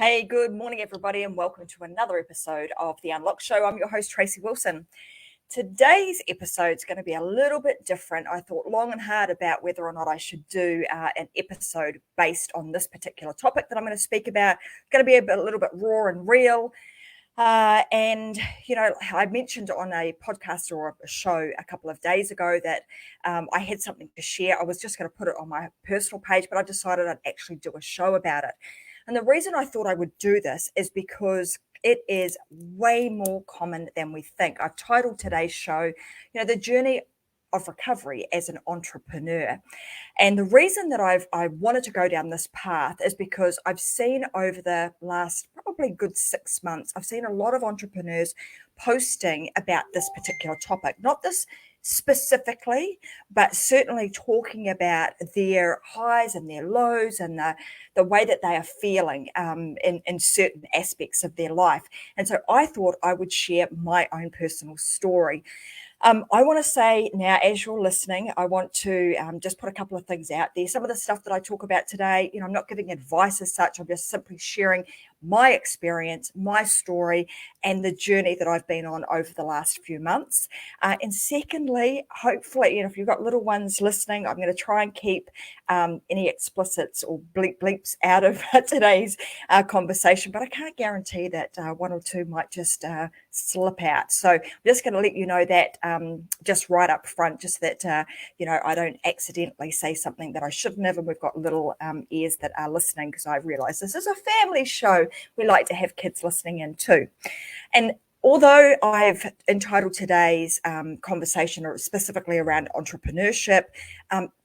Hey, good morning, everybody, and welcome to another episode of The Unlocked Show. I'm your host, Tracy Wilson. Today's episode is going to be a little bit different. I thought long and hard about whether or not I should do an episode based on this particular topic that I'm going to speak about. It's going to be a little bit raw and real. And, you know, I mentioned on a podcast or a show a couple of days ago that I had something to share. I was just going to put it on my personal page, but I decided I'd actually do a show about it. And the reason I thought I would do this is because it is way more common than we think. I've titled today's show, The Journey of Recovery as an Entrepreneur. And the reason that I wanted to go down this path is because I've seen over the last probably good 6 months, I've seen a lot of entrepreneurs posting about this particular topic, not this specifically, but certainly talking about their highs and their lows and the way that they are feeling in certain aspects of their life. And so I thought I would share my own personal story. I want to say now, as you're listening, I want to just put a couple of things out there. Some of the stuff that I talk about today, I'm not giving advice as such. I'm just simply sharing my experience, my story, and the journey that I've been on over the last few months. And secondly, hopefully, if you've got little ones listening, I'm going to try and keep any explicits or bleeps out of today's conversation, but I can't guarantee that one or two might just slip out. So I'm just going to let you know that just right up front, just that, I don't accidentally say something that I shouldn't have. And we've got little ears that are listening because I realize this is a family show. We like to have kids listening in too. And although I've entitled today's conversation or specifically around entrepreneurship,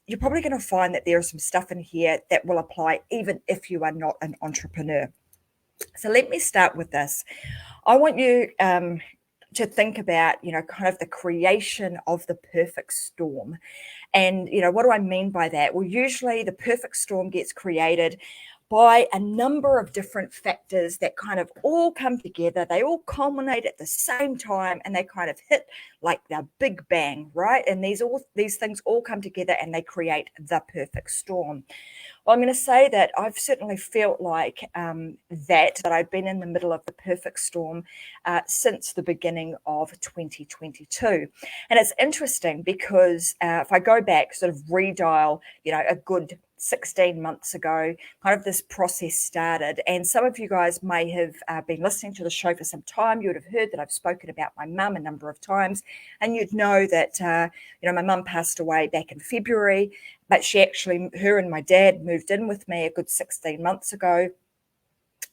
you're probably going to find that there is some stuff in here that will apply even if you are not an entrepreneur. So let me start with this. I want you to think about, kind of the creation of the perfect storm. And, what do I mean by that? Well, usually the perfect storm gets created by a number of different factors that kind of all come together. They all culminate at the same time and they kind of hit like the big bang, right? And these things all come together and they create the perfect storm. Well, I'm going to say that I've certainly felt like that I've been in the middle of the perfect storm since the beginning of 2022. And it's interesting because if I go back, sort of redial, a good 16 months ago, kind of this process started. And some of you guys may have been listening to the show for some time. You would have heard that I've spoken about my mum a number of times. And you'd know that, my mum passed away back in February, but her and my dad moved in with me a good 16 months ago.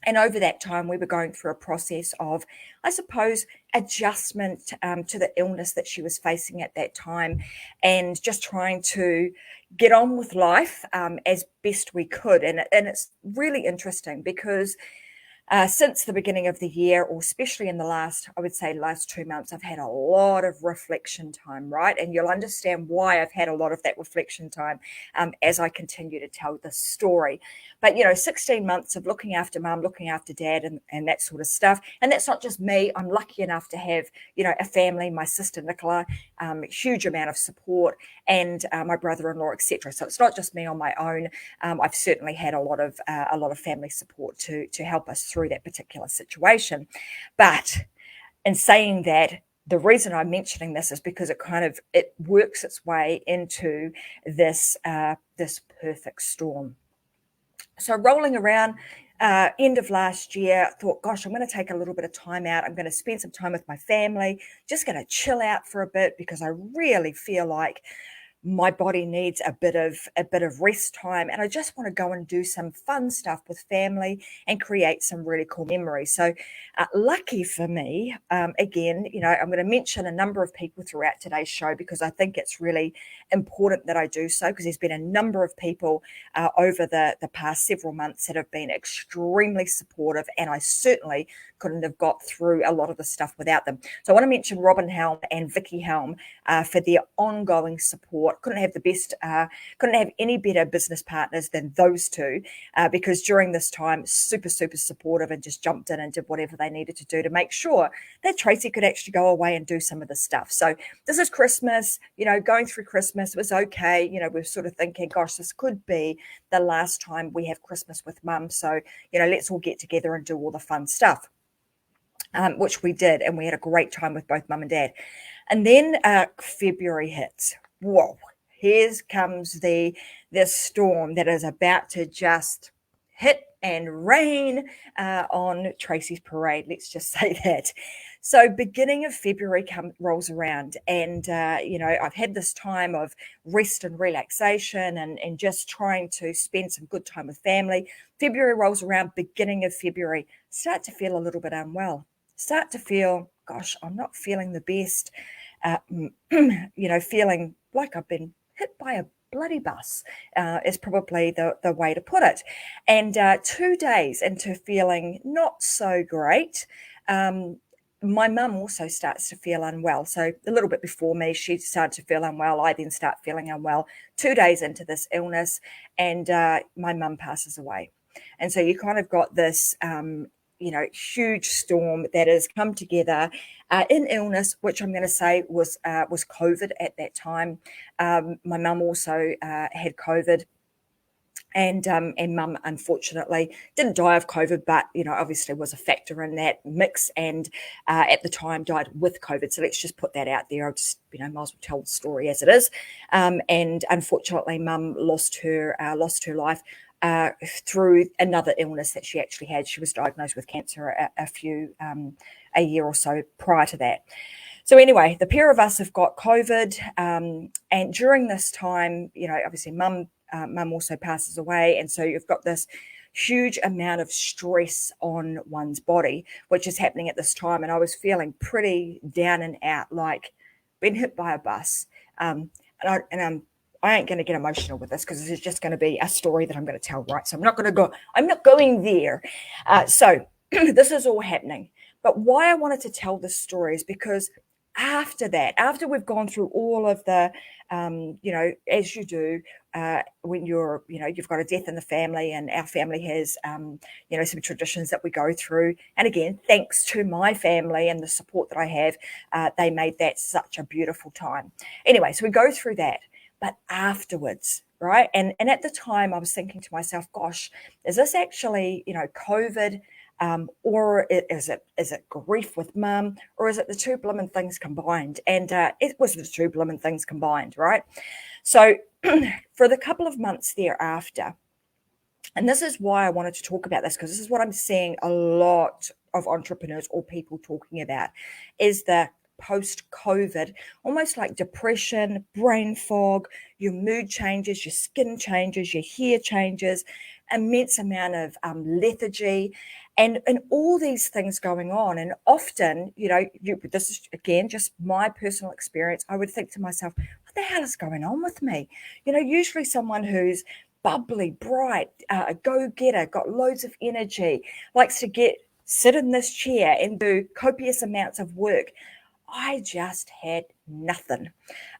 And over that time, we were going through a process of, I suppose, adjustment to the illness that she was facing at that time and just trying to get on with life as best we could. And it's really interesting because since the beginning of the year, or especially in the last 2 months, I've had a lot of reflection time, right? And you'll understand why I've had a lot of that reflection time as I continue to tell this story. But, 16 months of looking after mum, looking after dad and that sort of stuff. And that's not just me. I'm lucky enough to have, a family, my sister Nicola, huge amount of support, and my brother-in-law, etc. So it's not just me on my own. I've certainly had a lot of family support to help us through that particular situation. But in saying that, the reason I'm mentioning this is because it works its way into this perfect storm. So rolling around end of last year, I thought, gosh, I'm going to take a little bit of time out. I'm going to spend some time with my family, just going to chill out for a bit because I really feel like my body needs a bit of rest time, and I just want to go and do some fun stuff with family and create some really cool memories. So lucky for me, again, I'm going to mention a number of people throughout today's show because I think it's really important that I do so, because there's been a number of people over the past several months that have been extremely supportive, and I certainly couldn't have got through a lot of the stuff without them. So I want to mention Robin Helm and Vicky Helm for their ongoing support what, couldn't have the best, couldn't have any better business partners than those two, because during this time, super, super supportive and just jumped in and did whatever they needed to do to make sure that Tracy could actually go away and do some of the stuff. So this is Christmas, going through Christmas was okay. We're sort of thinking, gosh, this could be the last time we have Christmas with mum. So, let's all get together and do all the fun stuff. Which we did, and we had a great time with both mum and dad. And then February hits. Whoa, here comes this storm that is about to just hit and rain on Tracy's parade. Let's just say that. So beginning of February rolls around, and I've had this time of rest and relaxation and just trying to spend some good time with family. February rolls around, beginning of February, start to feel a little bit unwell. Start to feel, gosh, I'm not feeling the best, feeling like I've been hit by a bloody bus is probably the way to put it. And 2 days into feeling not so great, my mum also starts to feel unwell. So a little bit before me, she started to feel unwell. I then start feeling unwell 2 days into this illness, and my mum passes away. And so you kind of got this huge storm that has come together in illness, which I'm going to say was COVID at that time. My mum also had COVID, and mum unfortunately didn't die of COVID, but obviously was a factor in that mix, and at the time died with COVID. So let's just put that out there. I'll just might as well tell the story as it is. And unfortunately, mum lost her life through another illness that she actually had. She was diagnosed with cancer a year or so prior to that. So anyway, the pair of us have got COVID, and during this time, obviously mum also passes away, and so you've got this huge amount of stress on one's body, which is happening at this time. And I was feeling pretty down and out, like been hit by a bus. I ain't going to get emotional with this because this is just going to be a story that I'm going to tell, right? So I'm not going there. So this is all happening. But why I wanted to tell this story is because after that, after we've gone through all of the, as you do, when you've got a death in the family, and our family has, some traditions that we go through. And again, thanks to my family and the support that I have, they made that such a beautiful time. Anyway, so we go through that. But afterwards, right? And at the time I was thinking to myself, gosh, is this actually, COVID, or is it grief with mum, or is it the two blooming things combined? And it was the two blooming things combined, right? So for the couple of months thereafter, and this is why I wanted to talk about this, because this is what I'm seeing a lot of entrepreneurs or people talking about, is the post-COVID, almost like depression, brain fog, your mood changes, your skin changes, your hair changes, immense amount of lethargy, and all these things going on. And often, this is, again, just my personal experience, I would think to myself, what the hell is going on with me? Usually someone who's bubbly, bright, a go-getter, got loads of energy, likes to sit in this chair and do copious amounts of work. I just had nothing.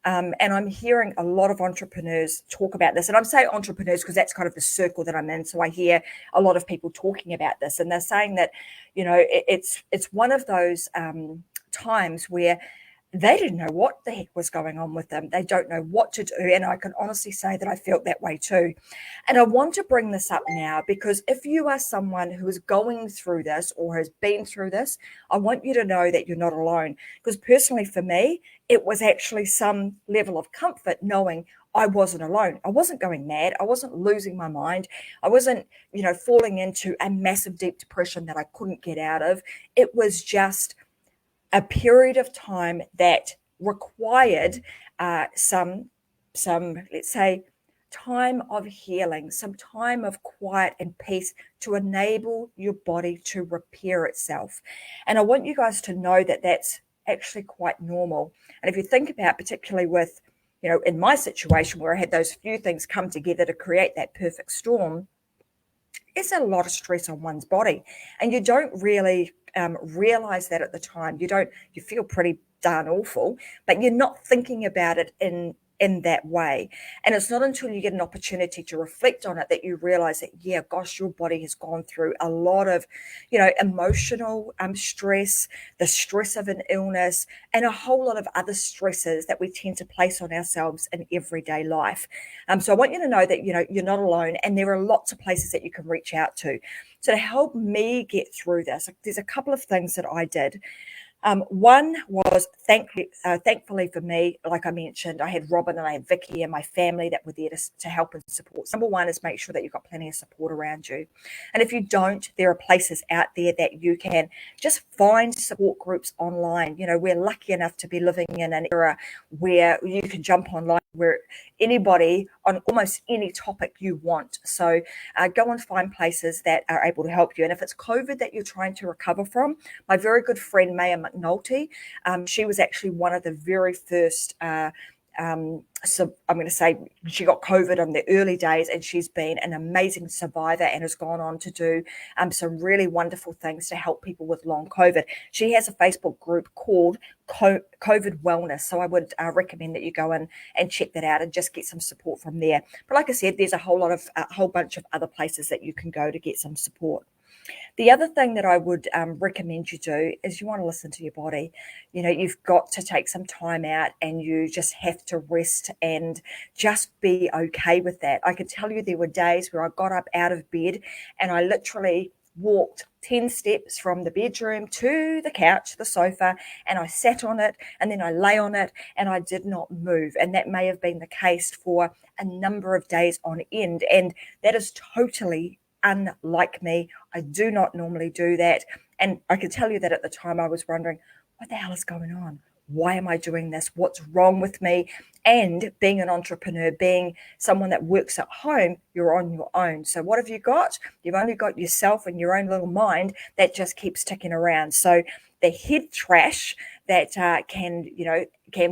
And I'm hearing a lot of entrepreneurs talk about this. And I'm saying entrepreneurs because that's kind of the circle that I'm in. So I hear a lot of people talking about this. And they're saying that, it's one of those times where they didn't know what the heck was going on with them. They don't know what to do. And I can honestly say that I felt that way too. And I want to bring this up now because if you are someone who is going through this or has been through this, I want you to know that you're not alone. Because personally for me, it was actually some level of comfort knowing I wasn't alone. I wasn't going mad. I wasn't losing my mind. I wasn't, falling into a massive deep depression that I couldn't get out of. It was just a period of time that required some, let's say, time of healing, some time of quiet and peace to enable your body to repair itself. And I want you guys to know that that's actually quite normal. And if you think about, particularly with, in my situation where I had those few things come together to create that perfect storm, it's a lot of stress on one's body. And you don't really realize that at the time. You feel pretty darn awful, but you're not thinking about it in in that way. And it's not until you get an opportunity to reflect on it that you realize that, yeah, gosh, your body has gone through a lot of, emotional stress, the stress of an illness, and a whole lot of other stresses that we tend to place on ourselves in everyday life. So I want you to know that, you're not alone, and there are lots of places that you can reach out to. So to help me get through this, there's a couple of things that I did. One was thankfully for me, like I mentioned, I had Robin and I had Vicky and my family that were there to help and support. So number one is make sure that you've got plenty of support around you. And if you don't, there are places out there that you can just find support groups online. We're lucky enough to be living in an era where you can jump online where anybody on almost any topic you want. So go and find places that are able to help you. And if it's COVID that you're trying to recover from, my very good friend Mcnulty, she was actually one of the very first so I'm going to say she got COVID in the early days, and she's been an amazing survivor and has gone on to do some really wonderful things to help people with long COVID. She has a Facebook group called COVID Wellness, so I would recommend that you go in and check that out and just get some support from there. But like I said, there's a whole bunch of other places that you can go to get some support. The other thing that I would recommend you do is you want to listen to your body. You've got to take some time out, and you just have to rest and just be okay with that. I can tell you there were days where I got up out of bed and I literally walked 10 steps from the bedroom to the couch, the sofa, and I sat on it, and then I lay on it, and I did not move. And that may have been the case for a number of days on end. And that is totally unlike me. I do not normally do that. And I can tell you that at the time I was wondering, what the hell is going on? Why am I doing this? What's wrong with me? And being an entrepreneur, being someone that works at home, you're on your own. So what have you got? You've only got yourself and your own little mind that just keeps ticking around. So the head trash that can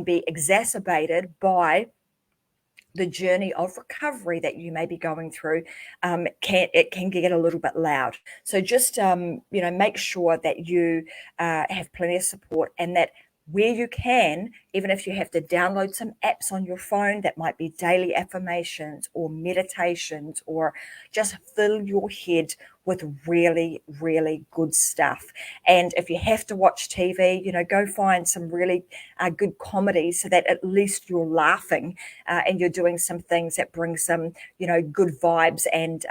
be exacerbated by the journey of recovery that you may be going through can get a little bit loud. So just make sure that you have plenty of support, and that where you can, even if you have to download some apps on your phone that might be daily affirmations or meditations, or just fill your head with really, really good stuff. And if you have to watch TV, go find some really good comedies so that at least you're laughing and you're doing some things that bring some, good vibes and,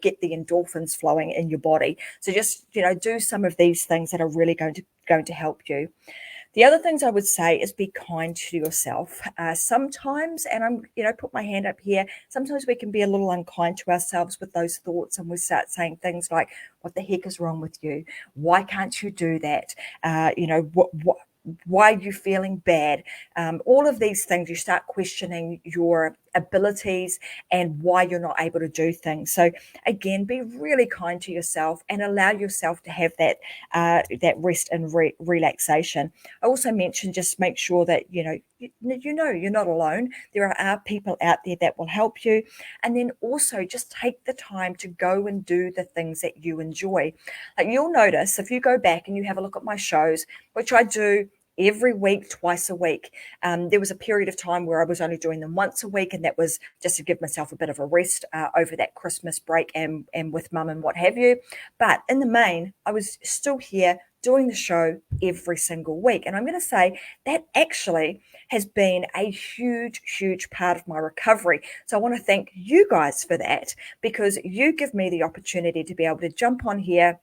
get the endorphins flowing in your body. So just, do some of these things that are really going to help you. The other things I would say is be kind to yourself. Sometimes, and I'm, put my hand up here, sometimes we can be a little unkind to ourselves with those thoughts, and we start saying things like, what the heck is wrong with you? Why can't you do that? Why are you feeling bad? All of these things, you start questioning your abilities and why you're not able to do things. So again, be really kind to yourself and allow yourself to have that rest and relaxation. I also mentioned just make sure that you're not alone. There are people out there that will help you, and then also just take the time to go and do the things that you enjoy. Like, you'll notice if you go back and you have a look at my shows, which I do every week, twice a week. There was a period of time where I was only doing them once a week, and that was just to give myself a bit of a rest over that Christmas break and with mum and what have you. But in the main, I was still here doing the show every single week. And I'm going to say that actually has been a huge, huge part of my recovery. So I want to thank you guys for that, because you give me the opportunity to be able to jump on here.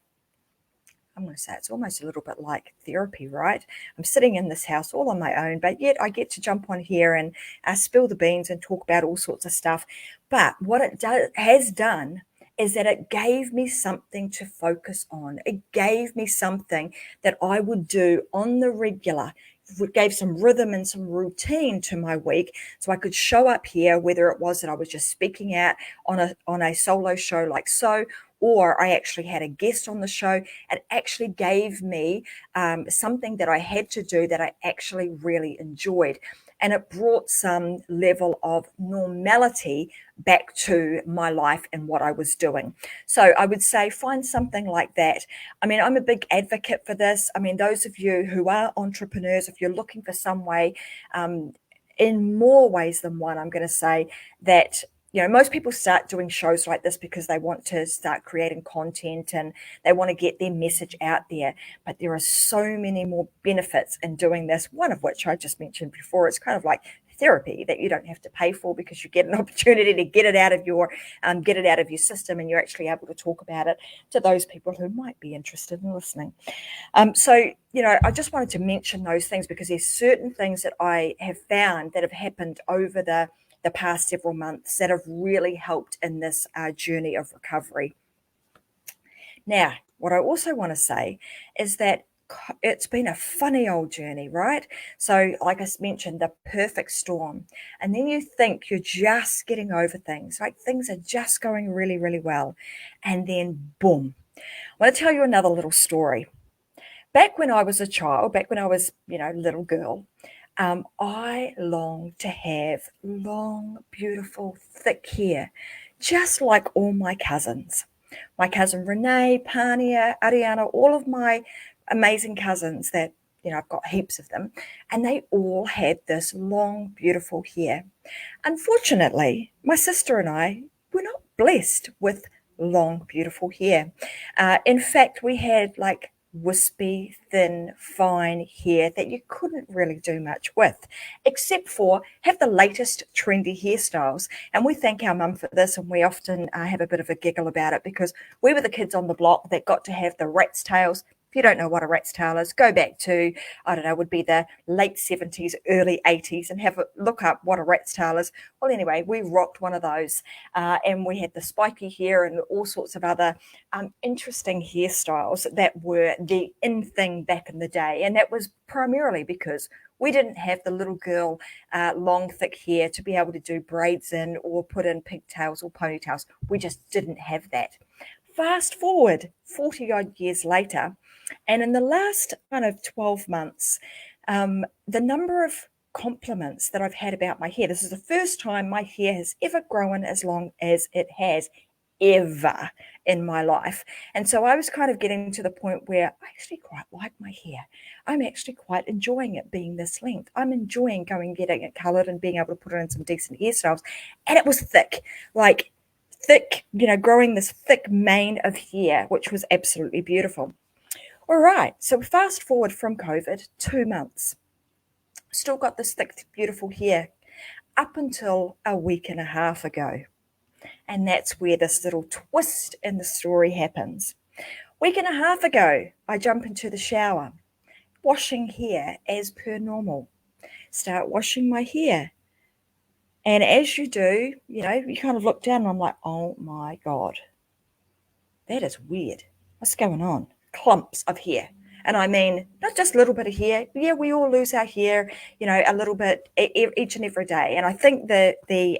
I'm going to say it's almost a little bit like therapy, right? I'm sitting in this house all on my own, but yet I get to jump on here and spill the beans and talk about all sorts of stuff. But what it has done is that it gave me something to focus on. It gave me something that I would do on the regular. It gave some rhythm and some routine to my week, so I could show up here, whether it was that I was just speaking out on a solo show like so, or I actually had a guest on the show. It actually gave me something that I had to do that I actually really enjoyed. And it brought some level of normality back to my life and what I was doing. So I would say find something like that. I mean, I'm a big advocate for this. I mean, those of you who are entrepreneurs, if you're looking for some way in more ways than one. I'm going to say that, most people start doing shows like this because they want to start creating content and they want to get their message out there. But there are so many more benefits in doing this, one of which I just mentioned before. It's kind of like therapy that you don't have to pay for, because you get an opportunity to get it out of your system, and you're actually able to talk about it to those people who might be interested in listening. So, I just wanted to mention those things because there's certain things that I have found that have happened over the past several months that have really helped in this journey of recovery. Now, what I also want to say is that it's been a funny old journey, right? So, like I mentioned, the perfect storm. And then you think you're just getting over things, like things are just going really, really well. And then, boom. I want to tell you another little story. Back when I was a child, back when I was, little girl, I longed to have long, beautiful, thick hair, just like all my cousins. My cousin Renee, Pania, Ariana, all of my amazing cousins that, I've got heaps of them, and they all had this long, beautiful hair. Unfortunately, my sister and I were not blessed with long, beautiful hair. In fact, we had like wispy, thin, fine hair that you couldn't really do much with, except for have the latest trendy hairstyles. And we thank our mum for this, and we often have a bit of a giggle about it because we were the kids on the block that got to have the rat's tails. If you don't know what a rat's tail is, go back to, I don't know, would be the late 70s, early 80s, and have a look up what a rat's tail is. Well, anyway, we rocked one of those, and we had the spiky hair and all sorts of other interesting hairstyles that were the in thing back in the day. And that was primarily because we didn't have the little girl long, thick hair to be able to do braids in or put in pigtails or ponytails. We just didn't have that. Fast forward 40 odd years later, and in the last kind of 12 months, the number of compliments that I've had about my hair, this is the first time my hair has ever grown as long as it has ever in my life. And so I was kind of getting to the point where I actually quite like my hair. I'm actually quite enjoying it being this length. I'm enjoying going and getting it colored and being able to put it in some decent hairstyles. And it was thick, like thick, growing this thick mane of hair, which was absolutely beautiful. All right, so fast forward from COVID, 2 months. Still got this thick, beautiful hair up until a week and a half ago. And that's where this little twist in the story happens. Week and a half ago, I jump into the shower, washing hair as per normal. Start washing my hair. And as you do, you kind of look down and I'm like, oh my God, that is weird. What's going on? Clumps of hair. And I mean, not just a little bit of hair. Yeah, we all lose our hair, a little bit each and every day. And I think that the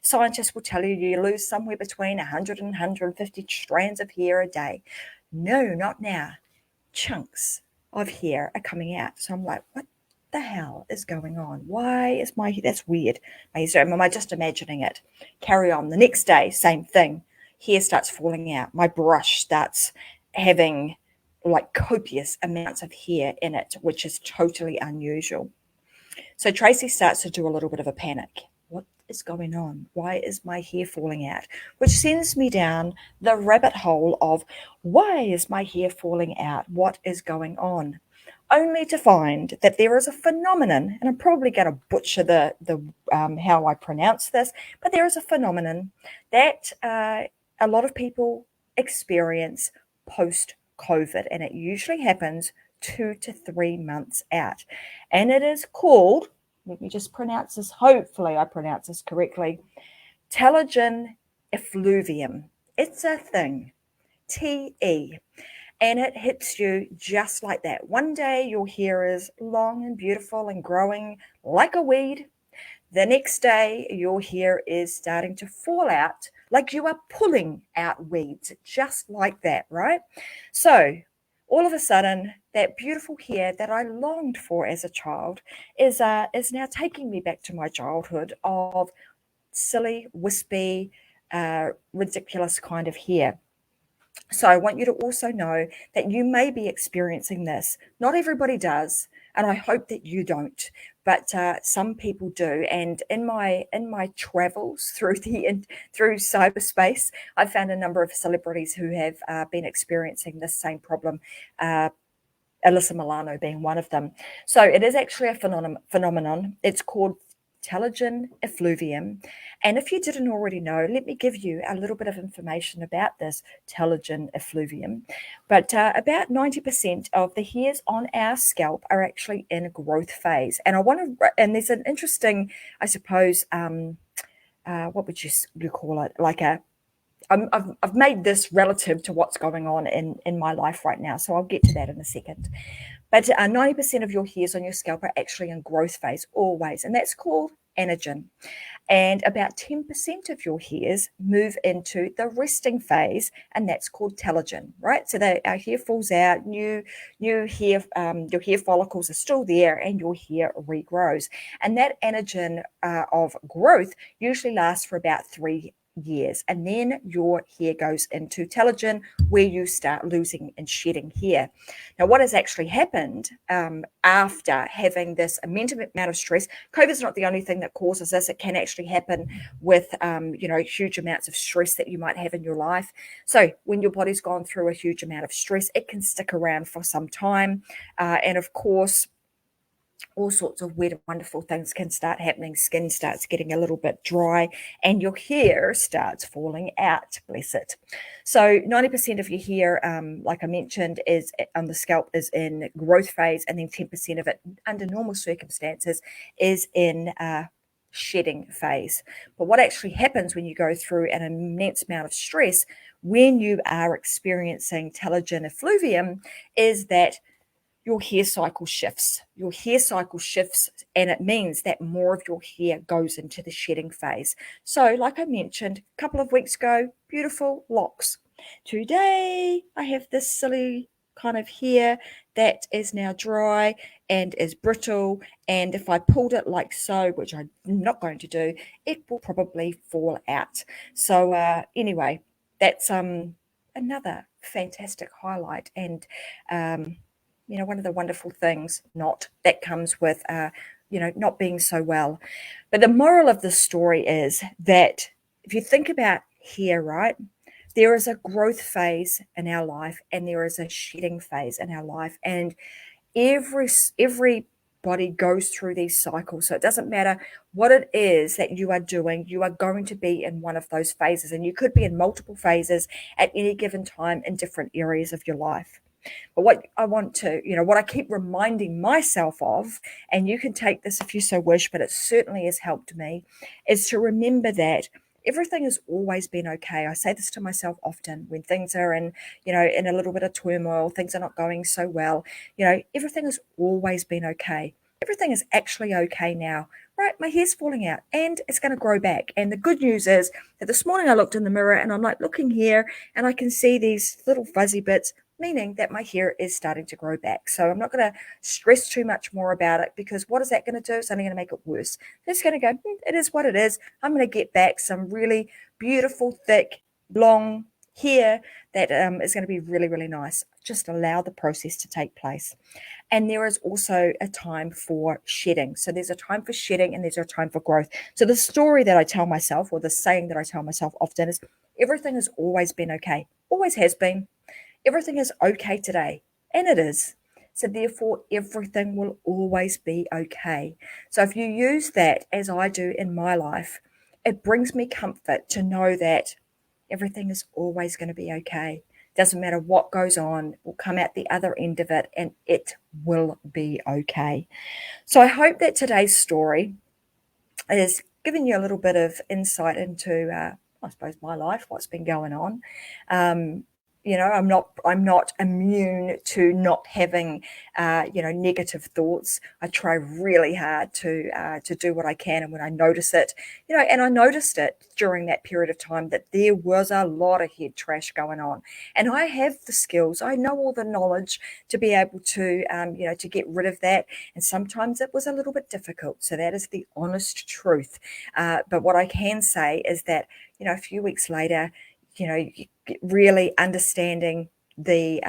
scientists will tell you lose somewhere between 100 and 150 strands of hair a day. No, not now. Chunks of hair are coming out. So I'm like, what the hell is going on? Why is my hair? That's weird. Am I just imagining it? Carry on. The next day, same thing. Hair starts falling out. My brush starts having like copious amounts of hair in it, which is totally unusual. So Tracy starts to do a little bit of a panic. What is going on? Why is my hair falling out? Which sends me down the rabbit hole of why is my hair falling out? What is going on? Only to find that there is a phenomenon, and I'm probably going to butcher the how I pronounce this, but there is a phenomenon that a lot of people experience post-COVID, and it usually happens 2 to 3 months out. And it is called, let me just pronounce this, hopefully I pronounce this correctly, Telogen Effluvium. It's a thing, T-E. And it hits you just like that. One day your hair is long and beautiful and growing like a weed. The next day your hair is starting to fall out like you are pulling out weeds, just like that, right? So all of a sudden, that beautiful hair that I longed for as a child is now taking me back to my childhood of silly, wispy, ridiculous kind of hair. So I want you to also know that you may be experiencing this. Not everybody does. and I hope that you don't. But some people do, and in my travels through through cyberspace, I've found a number of celebrities who have been experiencing this same problem. Alyssa Milano being one of them. So it is actually a phenomenon. It's called Telogen Effluvium. And if you didn't already know, let me give you a little bit of information about this Telogen Effluvium. But about 90% of the hairs on our scalp are actually in a growth phase. And and there's an interesting, I suppose, what would you call it? Like I've made this relative to what's going on in my life right now. So I'll get to that in a second. But 90% of your hairs on your scalp are actually in growth phase always, and that's called anagen. And about 10% of your hairs move into the resting phase, and that's called telogen, right? So our hair falls out, new hair, your hair follicles are still there, and your hair regrows. And that anagen of growth usually lasts for about 3 years, and then your hair goes into telogen, where you start losing and shedding hair. Now, what has actually happened after having this immense amount of stress? COVID is not the only thing that causes this. It can actually happen with huge amounts of stress that you might have in your life. So when your body's gone through a huge amount of stress, it can stick around for some time, and of course, all sorts of weird and wonderful things can start happening. Skin starts getting a little bit dry, and your hair starts falling out, bless it. So 90% of your hair, like I mentioned, is on the scalp is in growth phase, and then 10% of it, under normal circumstances, is in shedding phase. But what actually happens when you go through an immense amount of stress, when you are experiencing telogen effluvium, is that your hair cycle shifts. Your hair cycle shifts, and it means that more of your hair goes into the shedding phase. So, like I mentioned a couple of weeks ago, beautiful locks. Today, I have this silly kind of hair that is now dry and is brittle. And if I pulled it like so, which I'm not going to do, it will probably fall out. So, anyway, that's another fantastic highlight. And one of the wonderful things that comes with, not being so well. But the moral of the story is that if you think about hair, right, there is a growth phase in our life, and there is a shedding phase in our life, and everybody goes through these cycles. So it doesn't matter what it is that you are doing, you are going to be in one of those phases, and you could be in multiple phases at any given time in different areas of your life. But what I keep reminding myself of, and you can take this if you so wish, but it certainly has helped me, is to remember that everything has always been okay. I say this to myself often when things are in a little bit of turmoil, things are not going so well. Everything has always been okay. Everything is actually okay now, right? My hair's falling out and it's going to grow back. And the good news is that this morning I looked in the mirror and I'm like looking here and I can see these little fuzzy bits, meaning that my hair is starting to grow back. So I'm not going to stress too much more about it, because what is that going to do? It's only going to make it worse. It's going to go, it is what it is. I'm going to get back some really beautiful, thick, long hair that is going to be really, really nice. Just allow the process to take place. And there is also a time for shedding. So there's a time for shedding and there's a time for growth. So the story that I tell myself, or the saying that I tell myself often, is everything has always been okay. Always has been. Everything is okay today, and it is. So therefore, everything will always be okay. So if you use that, as I do in my life, it brings me comfort to know that everything is always going to be okay. Doesn't matter what goes on, we'll come out the other end of it, and it will be okay. So I hope that today's story is giving you a little bit of insight into, I suppose, my life, what's been going on. I'm not immune to not having, negative thoughts. I try really hard to do what I can, and when I notice it, and I noticed it during that period of time that there was a lot of head trash going on, and I have the skills, I know all the knowledge to be able to, to get rid of that. And sometimes it was a little bit difficult. So that is the honest truth. But what I can say is that, a few weeks later, really understanding the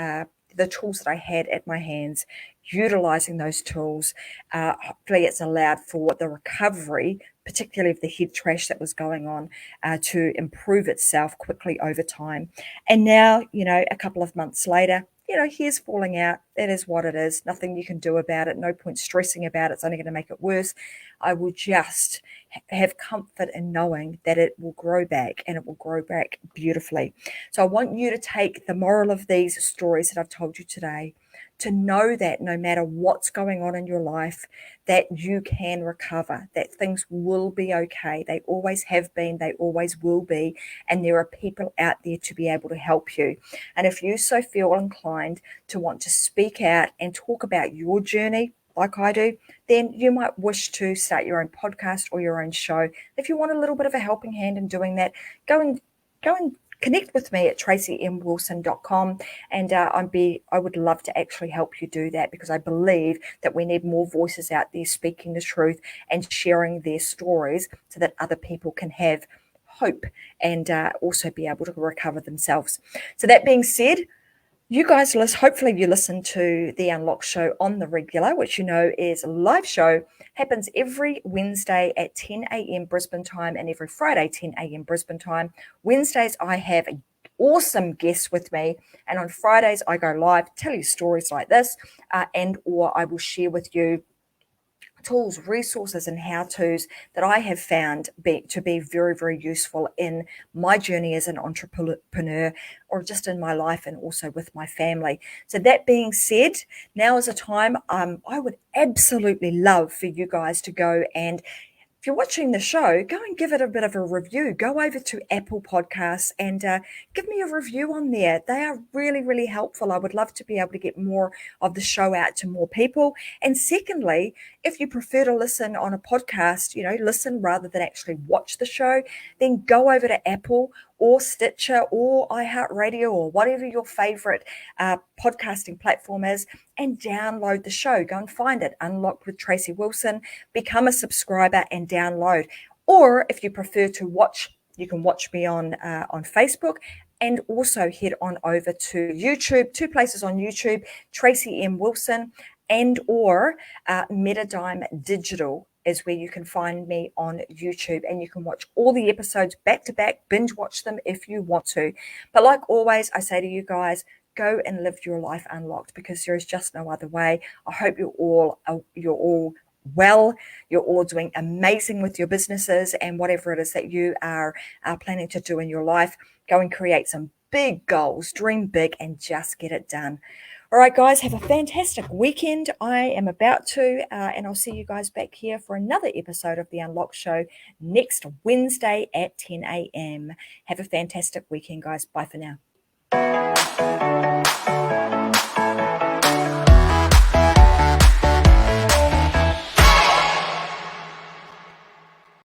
the tools that I had at my hands, utilizing those tools. Hopefully it's allowed for the recovery, particularly of the head trash that was going on, to improve itself quickly over time. And now, a couple of months later, hair's falling out. That is what it is. Nothing you can do about it. No point stressing about it. It's only going to make it worse. I will just have comfort in knowing that it will grow back, and it will grow back beautifully. So I want you to take the moral of these stories that I've told you today, to know that no matter what's going on in your life, that you can recover, that things will be okay. They always have been, they always will be, and there are people out there to be able to help you. And if you so feel inclined to want to speak out and talk about your journey, like I do, then you might wish to start your own podcast or your own show. If you want a little bit of a helping hand in doing that, go and connect with me at tracymwilson.com, and I would love to actually help you do that, because I believe that we need more voices out there speaking the truth and sharing their stories so that other people can have hope and also be able to recover themselves. So that being said, you guys hopefully you listen to the Unlock Show on the regular, which is a live show, happens every Wednesday at 10 a.m. Brisbane time and every Friday 10 a.m. Brisbane time. Wednesdays I have awesome guests with me, and on Fridays I go live, tell you stories like this, or I will share with you tools, resources, and how-tos that I have found to be very, very useful in my journey as an entrepreneur, or just in my life and also with my family. So that being said, now is a time I would absolutely love for you guys to go, and if you're watching the show, go and give it a bit of a review. Go over to Apple Podcasts and give me a review on there. They are really, really helpful. I would love to be able to get more of the show out to more people. And secondly, if you prefer to listen on a podcast, listen rather than actually watch the show, then go over to Apple or Stitcher or iHeartRadio or whatever your favorite podcasting platform is, and download the show. Go and find it, Unlocked with Tracy Wilson, become a subscriber and download. Or if you prefer to watch, you can watch me on Facebook, and also head on over to YouTube, 2 places on YouTube, Tracy M. Wilson, and or Metadime Digital is where you can find me on YouTube, and you can watch all the episodes back to back, binge watch them if you want to. But like always, I say to you guys, go and live your life unlocked, because there is just no other way. I hope you're all well. You're all doing amazing with your businesses and whatever it is that you are planning to do in your life. Go and create some big goals, dream big, and just get it done. All right, guys, have a fantastic weekend. I am about to, and I'll see you guys back here for another episode of The Unlock Show next Wednesday at 10 a.m. Have a fantastic weekend, guys. Bye for now.